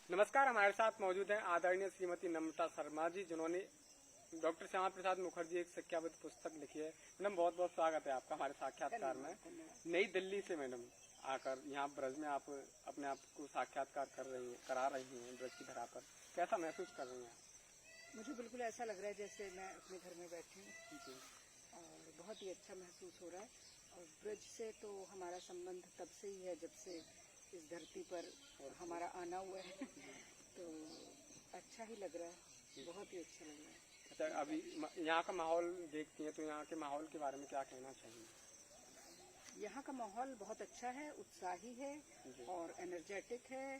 नमस्कार, हमारे साथ मौजूद हैं आदरणीय श्रीमती नम्रता शर्मा जी, जिन्होंने डॉक्टर श्यामा प्रसाद मुखर्जी एक शिक्षाविद पुस्तक लिखी है। मैडम, बहुत बहुत स्वागत है आपका हमारे साक्षात्कार में। नई दिल्ली से मैडम आकर यहाँ ब्रज में आप अपने आप को साक्षात्कार करा रही हैं ब्रज की धरा पर, कैसा महसूस कर रही हैं? मुझे बिल्कुल ऐसा लग रहा है जैसे मैं अपने घर में बैठी हूँ और बहुत ही अच्छा महसूस हो रहा है। और ब्रज से तो हमारा संबंध तब से ही है जब से इस धरती पर हमारा आना हुआ है। तो अच्छा ही लग रहा है, बहुत ही अच्छा लग रहा है। अच्छा, अभी यहाँ का माहौल देखती हैं तो यहाँ के माहौल के बारे में क्या कहना चाहिए? यहाँ का माहौल बहुत अच्छा है, उत्साही है और एनर्जेटिक है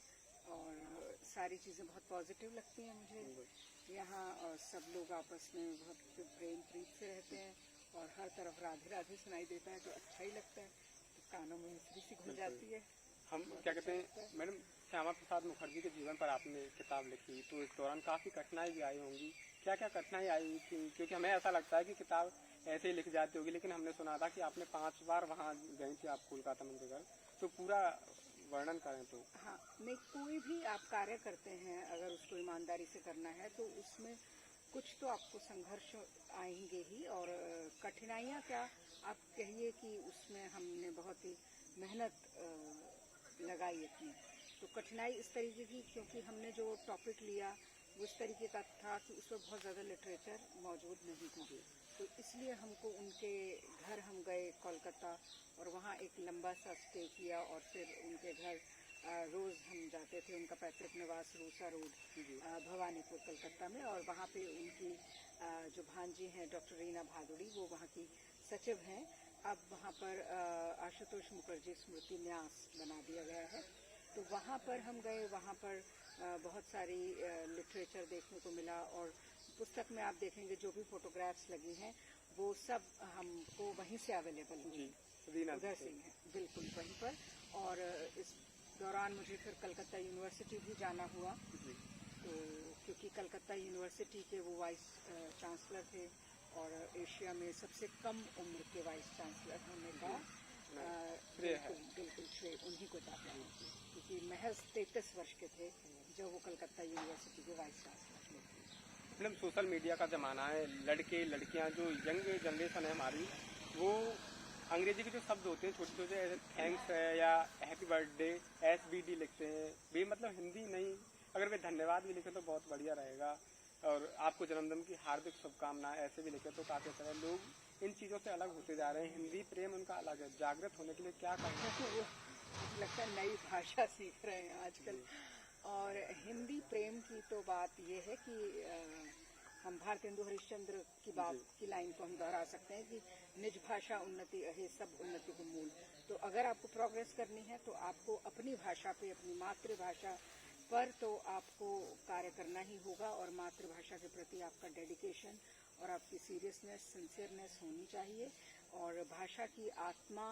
और सारी चीजें बहुत पॉजिटिव लगती हैं मुझे। यहाँ सब लोग आपस में बहुत प्रेम प्रीत से रहते हैं और हर तरफ राधे राधे सुनाई देता है, तो अच्छा ही लगता है, तो कानों में मिश्री सी घुल जाती है। हम क्या कहते हैं मैडम, श्यामा प्रसाद मुखर्जी के जीवन पर आपने किताब लिखी तो इस दौरान काफी कठिनाई भी आई होंगी। क्या क्या कठिनाई आई थी? क्योंकि हमें ऐसा लगता है कि किताब ऐसे ही लिख जाती होगी, लेकिन हमने सुना था कि आपने 5 बार वहाँ गई थी आप कोलकाता मंदिर, तो पूरा वर्णन करें तो। हाँ, नहीं, कोई भी आप कार्य करते हैं अगर उसको ईमानदारी से करना है तो उसमें कुछ तो आपको संघर्ष आएंगे ही। और कठिनाइयाँ क्या, आप कहिए कि उसमें हमने बहुत ही मेहनत लगाई अपनी। तो कठिनाई इस तरीके की, क्योंकि हमने जो टॉपिक लिया वो इस तरीके का था कि उसमें बहुत ज़्यादा लिटरेचर मौजूद नहीं था, तो इसलिए हमको उनके घर हम गए कोलकाता और वहाँ एक लंबा सा स्टे किया और फिर उनके घर रोज़ हम जाते थे। उनका पैतृक निवास रूसा रोड, भवानीपुर, कलकत्ता में, और वहाँ पे उनकी जो भांजी हैं डॉक्टर रीना भादुड़ी, वो वहाँ की सचिव हैं। अब वहाँ पर आशुतोष मुखर्जी स्मृति न्यास बना दिया गया है, तो वहाँ पर हम गए। वहाँ पर बहुत सारी लिटरेचर देखने को मिला और पुस्तक में आप देखेंगे जो भी फोटोग्राफ्स लगी हैं वो सब हमको वहीं से अवेलेबल हुई, उधर से हैं, बिल्कुल वहीं पर। और इस दौरान मुझे फिर कलकत्ता यूनिवर्सिटी भी जाना हुआ, तो क्योंकि कलकत्ता यूनिवर्सिटी के वो वाइस चांसलर थे और एशिया में सबसे कम उम्र के वाइस चांसलर होने का बिल्कुल श्रेय उन्हीं को जाता है, क्योंकि महज 33 वर्ष के थे जब वो कलकत्ता यूनिवर्सिटी के वाइस चांसलर थे। मैडम, सोशल मीडिया का जमाना है, लड़के लड़कियां जो यंग जनरेशन है हमारी, वो अंग्रेजी के जो शब्द होते हैं छोटे छोटे, थैंक्स है या हैप्पी बर्थडे, SBD लिखते हैं, वे मतलब हिंदी नहीं, अगर वे धन्यवाद भी लिखे तो बहुत बढ़िया रहेगा। और आपको जन्मदिन की हार्दिक शुभकामनाएं ऐसे भी लिखे तो काफी अच्छा है। लोग इन चीजों से अलग होते जा रहे हैं, हिंदी प्रेम उनका अलग है। जागृत होने के लिए क्या करना है? मुझे लगता है नई भाषा सीख रहे हैं आजकल। और हिंदी प्रेम की तो बात ये है कि हम भारतेंदु हरिश्चंद्र की बात की लाइन को हम दोहरा सकते हैं कि निज भाषा उन्नति है सब उन्नति को मूल। तो अगर आपको प्रोग्रेस करनी है तो आपको अपनी भाषा पे, अपनी मातृभाषा पर तो आपको कार्य करना ही होगा, और मातृभाषा के प्रति आपका डेडिकेशन और आपकी सीरियसनेस, सिंसियरनेस होनी चाहिए। और भाषा की आत्मा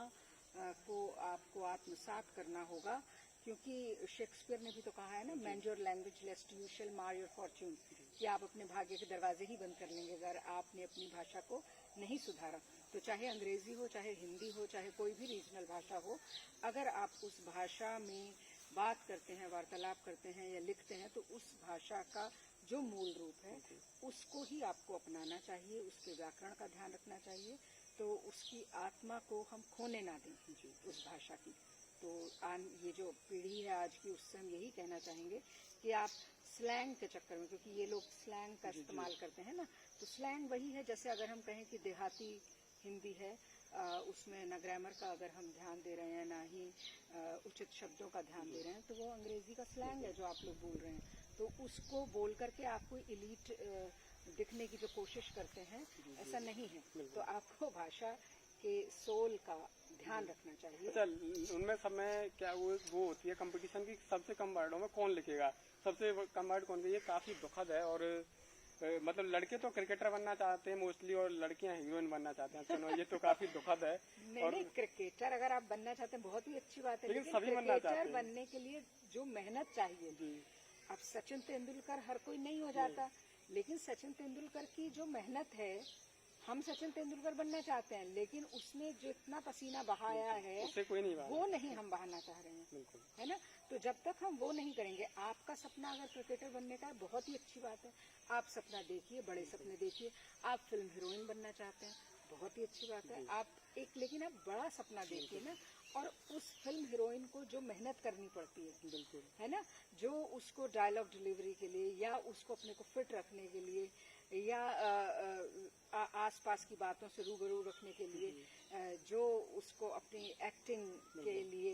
को आपको आत्मसात करना होगा, क्योंकि शेक्सपियर ने भी तो कहा है ना, mind your language लेस्ट you shall मार योर फॉर्च्यून, कि आप अपने भाग्य के दरवाजे ही बंद कर लेंगे अगर आपने अपनी भाषा को नहीं सुधारा। तो चाहे अंग्रेजी हो, चाहे हिंदी हो, चाहे कोई भी रीजनल भाषा हो, अगर आप उस भाषा में बात करते हैं, वार्तालाप करते हैं या लिखते हैं, तो उस भाषा का जो मूल रूप है उसको ही आपको अपनाना चाहिए, उसके व्याकरण का ध्यान रखना चाहिए, तो उसकी आत्मा को हम खोने ना दें उस भाषा की। तो ये जो पीढ़ी है आज की, उससे हम यही कहना चाहेंगे कि आप स्लैंग के चक्कर में, क्योंकि ये लोग स्लैंग का इस्तेमाल करते हैं ना, तो स्लैंग वही है जैसे अगर हम कहें कि देहाती हिंदी है, उसमें न ग्रामर का अगर हम ध्यान दे रहे हैं, ना ही उचित शब्दों का ध्यान दे रहे हैं, तो वो अंग्रेजी का स्लैंग है जो आप लोग बोल रहे हैं। तो उसको बोल करके आप कोई इलीट दिखने की जो कोशिश करते हैं, ऐसा नहीं है। तो आपको भाषा के सोल का ध्यान रखना चाहिए। अच्छा, उनमें सब में क्या वो होती है कंपटीशन की, सबसे कम वर्डों में कौन लिखेगा, सबसे कम वर्ड कौन, ये काफी दुखद है। और मतलब लड़के तो क्रिकेटर बनना चाहते हैं मोस्टली और लड़कियां हीरोइन बनना चाहते हैं, तो ये तो काफी दुखद है। नहीं, क्रिकेटर अगर आप बनना चाहते हैं बहुत ही अच्छी बात है, लेकिन सभी क्रिकेटर बनने के लिए जो मेहनत चाहिए, अब सचिन तेंदुलकर हर कोई नहीं हो जाता, लेकिन सचिन तेंदुलकर की जो मेहनत है हम सचिन तेंदुलकर बनना चाहते हैं, लेकिन उसने जितना पसीना बहाया है उससे कोई नहीं वो नहीं हम बहाना चाह रहे हैं, बिल्कुल। है ना। तो जब तक हम वो नहीं करेंगे, आपका सपना अगर क्रिकेटर बनने का है, बहुत ही अच्छी बात है, आप सपना देखिए, बड़े सपने देखिए। आप फिल्म हीरोइन बनना चाहते हैं, बहुत ही अच्छी बात है, आप एक, लेकिन आप बड़ा सपना देखिए ना। और उस फिल्म हीरोइन को जो मेहनत करनी पड़ती है, बिल्कुल, है ना, जो उसको डायलॉग डिलीवरी के लिए, या उसको अपने को फिट रखने के लिए, या आसपास की बातों से रूबरू रखने के लिए, जो उसको अपनी एक्टिंग के लिए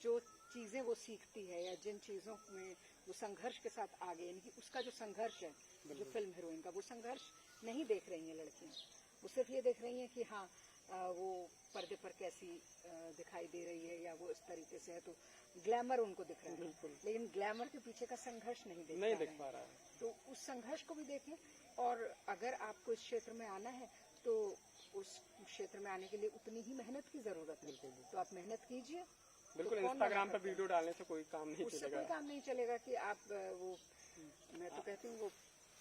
जो चीजें वो सीखती है, या जिन चीजों में वो संघर्ष के साथ आगे, यानी कि उसका जो संघर्ष है, जो फिल्म हीरोइन का, वो संघर्ष नहीं देख रही हैं लड़कियां। वो सिर्फ ये देख रही हैं कि हाँ वो पर्दे पर कैसी दिखाई दे रही है, या वो इस तरीके से है, तो ग्लैमर उनको दिख रहा है, लेकिन ग्लैमर के पीछे का संघर्ष नहीं देख पा रहा है। तो उस संघर्ष को भी देखें। और अगर आपको इस क्षेत्र में आना है, तो उस क्षेत्र में आने के लिए उतनी ही मेहनत की जरूरत है, तो आप मेहनत कीजिए। बिल्कुल, तो इंस्टाग्राम पर वीडियो डालने से कोई काम नहीं उससे चलेगा। कोई काम नहीं चलेगा कि आप वो, मैं तो कहती हूँ वो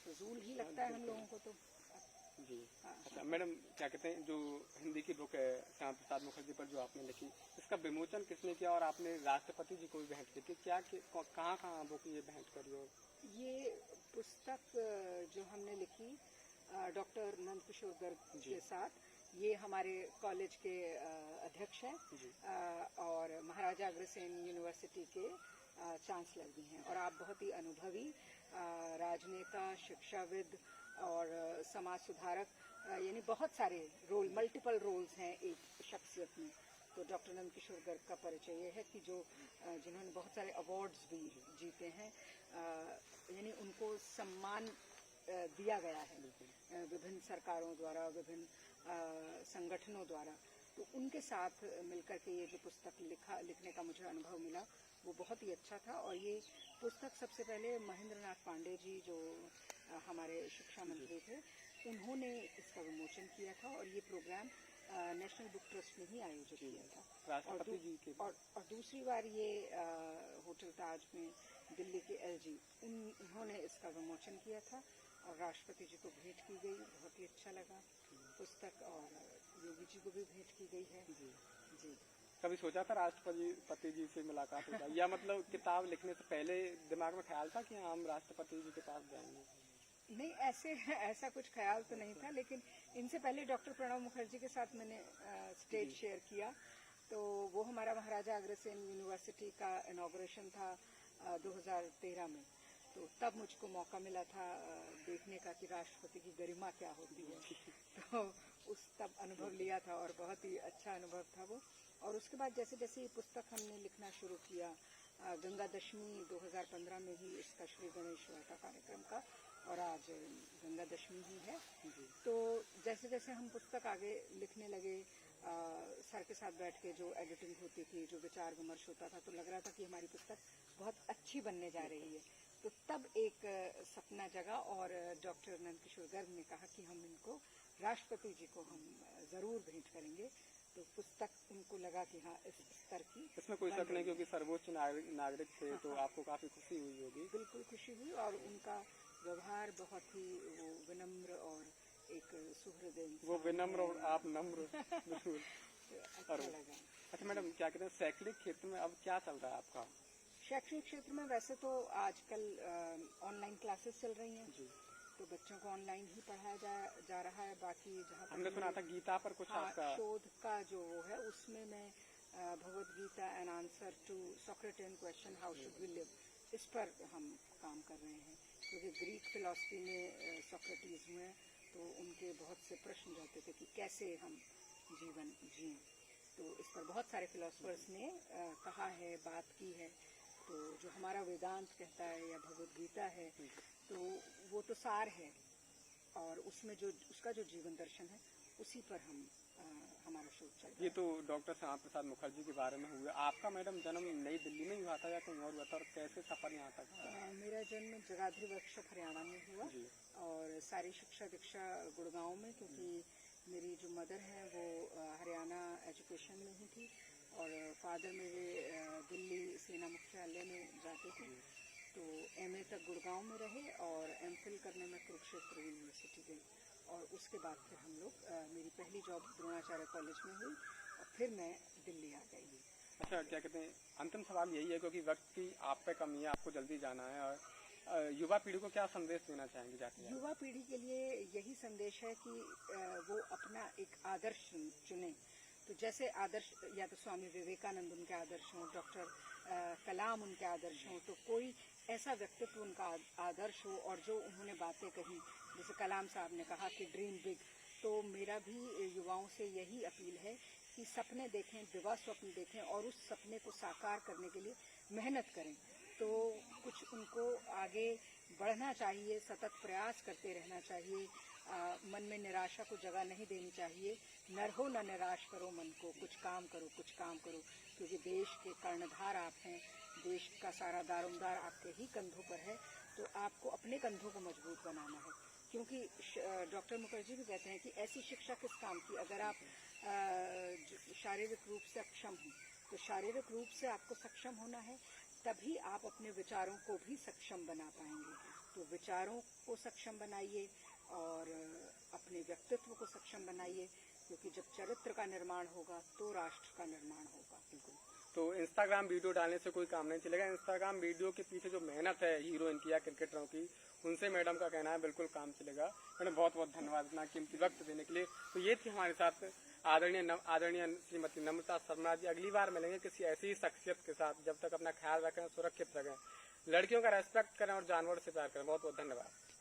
फजूल ही लगता है हम लोगों को तो। जी। अच्छा मैडम, क्या कहते हैं, जो हिंदी की बुक है श्यामा प्रसाद मुखर्जी पर जो आपने लिखी, इसका विमोचन किसने किया, और आपने राष्ट्रपति जी को भी भेंट की थी, क्या कहाँ कहाँ बुक ये भेंट करी? और ये पुस्तक जो हमने लिखी डॉक्टर नंदकिशोर गर्ग के साथ, ये हमारे कॉलेज के अध्यक्ष हैं, और महाराजा अग्रसेन यूनिवर्सिटी के चांसलर भी हैं, और आप बहुत ही अनुभवी राजनेता, शिक्षाविद और समाज सुधारक, यानी बहुत सारे रोल, मल्टीपल रोल्स हैं एक शख्सियत में। तो डॉक्टर नंदकिशोर गर्ग का परिचय ये है कि जो जिन्होंने बहुत सारे अवार्ड्स भी जीते हैं, यानी उनको सम्मान दिया गया है विभिन्न सरकारों द्वारा, विभिन्न संगठनों द्वारा। तो उनके साथ मिलकर के ये जो पुस्तक लिखने का मुझे अनुभव मिला, वो बहुत ही अच्छा था। और ये पुस्तक सबसे पहले महेंद्र नाथ पांडे जी, जो हमारे शिक्षा मंत्री थे, उन्होंने इसका विमोचन किया था, और ये प्रोग्राम नेशनल बुक ट्रस्ट ने ही आयोजित किया था। राष्ट्रपति जी के और दूसरी बार ये होटल ताज में दिल्ली के एलजी, उन्होंने इसका विमोचन किया था, और राष्ट्रपति जी को भेंट की गई। बहुत ही अच्छा लगा पुस्तक, और योगी जी को भी भेंट की गई है। जी। कभी सोचा था राष्ट्रपति जी से मुलाकात होगा, या मतलब किताब लिखने से पहले दिमाग में ख्याल था कि हम राष्ट्रपति जी के पास जाएंगे? नहीं, ऐसा कुछ ख्याल तो नहीं था, लेकिन इनसे पहले डॉक्टर प्रणब मुखर्जी के साथ मैंने स्टेज शेयर किया। तो वो हमारा महाराजा अग्रसेन यूनिवर्सिटी का इनॉग्रेशन था 2013 में। तो तब मुझको मौका मिला था देखने का कि राष्ट्रपति की गरिमा क्या होती है। तो उस तब अनुभव लिया था, और बहुत ही अच्छा अनुभव था वो। और उसके बाद जैसे जैसे ये पुस्तक हमने लिखना शुरू किया, गंगा दशमी 2015 में ही इसका श्री गणेश हुआ था कार्यक्रम का, और आज गंगा दशमी ही है। तो जैसे जैसे हम पुस्तक आगे लिखने लगे, सर के साथ बैठ के जो एडिटिंग होती थी, जो विचार विमर्श होता था, तो लग रहा था कि हमारी पुस्तक बहुत अच्छी बनने जा रही है। तो तब एक सपना जगा, और डॉक्टर नंदकिशोर गर्ग ने कहा कि हम इनको राष्ट्रपति जी को हम जरूर भेंट करेंगे। तो पुस्तक उनको लगा कि हाँ इस स्तर की, इसमें कोई शक नहीं, क्योंकि सर्वोच्च नागरिक थे, तो आपको काफी खुशी हुई होगी। बिल्कुल खुशी हुई, और उनका व्यवहार बहुत ही वो विनम्र और एक सुहृदय, वो विनम्र और आप नम्र। बिल्कुल अच्छा लगा। अच्छा मैडम, क्या कहते हैं, शैक्षणिक क्षेत्र में अब क्या चल रहा है आपका? शैक्षणिक क्षेत्र में वैसे तो आजकल ऑनलाइन क्लासेस चल रही हैं, तो बच्चों को ऑनलाइन ही पढ़ाया जा रहा है। बाकी जहाँ हमने सुना था गीता पर कुछ आपका शोध का जो वो है, उसमें मैं Bhagavad Gita an answer to Socratic question how should we live, इस पर हम काम कर रहे हैं। क्योंकि ग्रीक फिलॉसफी में सोक्रेटिस हुए, तो उनके बहुत से प्रश्न रहते थे कि कैसे हम जीवन जिएं। तो इस पर बहुत सारे फिलोसफर्स ने कहा है, बात की है। तो जो हमारा वेदांत कहता है या भगवद गीता है, तो वो तो सार है, और उसमें जो उसका जो जीवन दर्शन है, उसी पर हम हमारा शोध चल रहा है। ये तो डॉक्टर श्यामा प्रसाद मुखर्जी के बारे में हुआ। आपका मैडम जन्म नई दिल्ली में ही हुआ था या कहीं और हुआ था, और कैसे सफर यहाँ तक? मेरा जन्म जगाधरी वर्कशॉप हरियाणा में हुआ, और सारी शिक्षा दीक्षा गुड़गांव में, क्योंकि मेरी जो मदर है वो हरियाणा एजुकेशन में ही थी, और फादर मेरे दिल्ली सेना मुख्यालय में जाते थे। तो एमए तक गुड़गांव में रहे, और एमफिल करने में कुरुक्षेत्र यूनिवर्सिटी गई। और उसके बाद फिर हम लोग मेरी पहली जॉब द्रोणाचार्य कॉलेज में हुई और फिर मैं दिल्ली आ गई। अच्छा, क्या कहते हैं, अंतिम सवाल यही है क्योंकि वक्त की आप पे कमी है, आपको जल्दी जाना है, और युवा पीढ़ी को क्या संदेश देना चाहेंगे जाते? युवा पीढ़ी के लिए यही संदेश है कि वो अपना एक आदर्श चुने। तो जैसे आदर्श या तो स्वामी विवेकानंद उनके आदर्श हों, डॉक्टर कलाम उनके आदर्श हों, तो कोई ऐसा व्यक्तित्व उनका आदर्श हो और जो उन्होंने बातें कही, जैसे कलाम साहब ने कहा कि ड्रीम बिग, तो मेरा भी युवाओं से यही अपील है कि सपने देखें, दिवा स्वप्न देखें और उस सपने को साकार करने के लिए मेहनत करें। तो कुछ उनको आगे बढ़ना चाहिए, सतत प्रयास करते रहना चाहिए, मन में निराशा को जगह नहीं देनी चाहिए। न रहो न निराश करो मन को, कुछ काम करो, कुछ काम करो, क्योंकि देश के कर्णधार आप हैं, देश का सारा दारोमदार आपके ही कंधों पर है। तो आपको अपने कंधों को मजबूत बनाना है, क्योंकि डॉक्टर मुखर्जी भी कहते हैं कि ऐसी शिक्षा किस काम की अगर आप शारीरिक रूप से अक्षम हो। तो शारीरिक रूप से आपको सक्षम होना है, तभी आप अपने विचारों को भी सक्षम बना पाएंगे। तो विचारों को सक्षम बनाइए और अपने व्यक्तित्व को सक्षम बनाइए, क्योंकि जब चरित्र का निर्माण होगा तो राष्ट्र का निर्माण होगा। बिल्कुल। तो इंस्टाग्राम वीडियो डालने से कोई काम नहीं चलेगा, इंस्टाग्राम वीडियो के पीछे जो मेहनत है हीरोइन की या क्रिकेटरों की, उनसे मैडम का कहना है बिल्कुल काम चलेगा। मैडम बहुत बहुत धन्यवाद इतना कीमती वक्त देने के लिए। तो ये थी हमारे साथ आदरणीय श्रीमती नम्रता शर्मा जी। अगली बार मिलेंगे किसी ऐसी ही शख्सियत के साथ। जब तक अपना ख्याल रखें, सुरक्षित रखें, लड़कियों का रेस्पेक्ट करें और जानवर से प्यार करें। बहुत बहुत धन्यवाद।